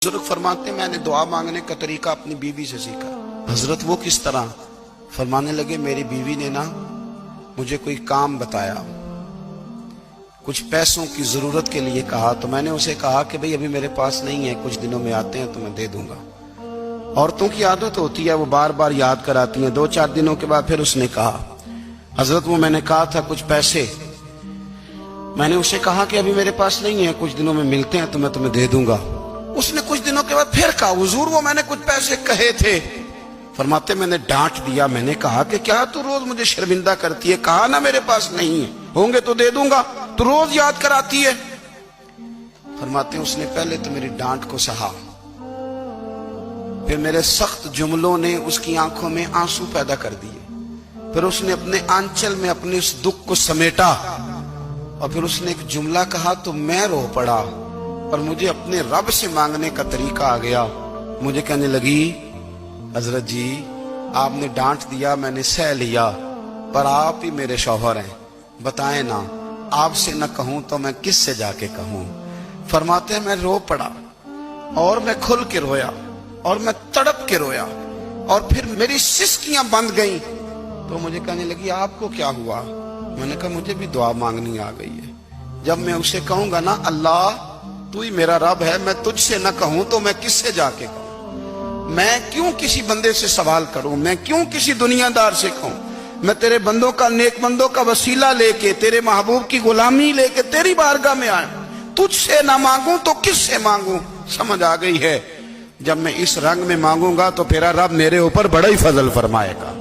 बुजुर्ग फरमाते मैंने दुआ मांगने का तरीका अपनी बीवी से सीखा। हजरत वो किस तरह? फरमाने लगे मेरी बीवी ने ना मुझे कोई काम बताया, कुछ पैसों की जरूरत के लिए कहा, तो मैंने उसे कहा कि भाई अभी मेरे पास नहीं है, कुछ दिनों में आते हैं तो मैं दे दूंगा। औरतों की आदत होती है, वो बार बार याद कराती हैं। 2-4 दिनों के बाद फिर उसने कहा हजरत वो मैंने कहा था कुछ पैसे, मैंने उसे कहा कि अभी मेरे पास नहीं है, कुछ दिनों में मिलते हैं तो मैं तुम्हें दे दूंगा। उसने कुछ दिनों के बाद फिर कहा हुजूर वो मैंने कुछ पैसे कहे थे। फरमाते मैंने डांट दिया, मैंने कहा कि क्या तू रोज मुझे शर्मिंदा करती है, कहा ना मेरे पास नहीं है, होंगे तो दे दूंगा, तू रोज याद कराती है। फरमाते उसने पहले तो मेरी डांट को सहा, फिर मेरे सख्त जुमलों ने उसकी आंखों में आंसू पैदा कर दिए, फिर उसने अपने आंचल में अपने उस दुख को समेटा और फिर उसने एक जुमला कहा तो मैं रो पड़ा और मुझे अपने रब से मांगने का तरीका आ गया। मुझे कहने लगी हजरत जी आपने डांट दिया, मैंने सह लिया, पर आप ही मेरे शौहर हैं, बताएं ना, आपसे न कहूं तो मैं किस से जाके कहूं। फरमाते हैं मैं रो पड़ा और मैं खुल के रोया और मैं तड़प के रोया और फिर मेरी सिसकियां बंद गईं। तो मुझे कहने लगी आपको क्या हुआ? मैंने कहा मुझे भी दुआ मांगनी आ गई है। जब मैं उसे कहूंगा ना अल्लाह तू ही मेरा रब है, मैं तुझसे न कहूं तो मैं किससे जाके कहूं, मैं क्यों किसी बंदे से सवाल करूं, मैं क्यों किसी दुनियादार से कहूं, मैं तेरे बंदों का नेक बंदों का वसीला लेके तेरे महबूब की गुलामी लेके तेरी बारगाह में आया, तुझसे ना मांगूं तो किससे मांगूं। समझ आ गई है, जब मैं इस रंग में मांगूंगा तो तेरा रब मेरे ऊपर बड़ा ही फजल फरमाएगा।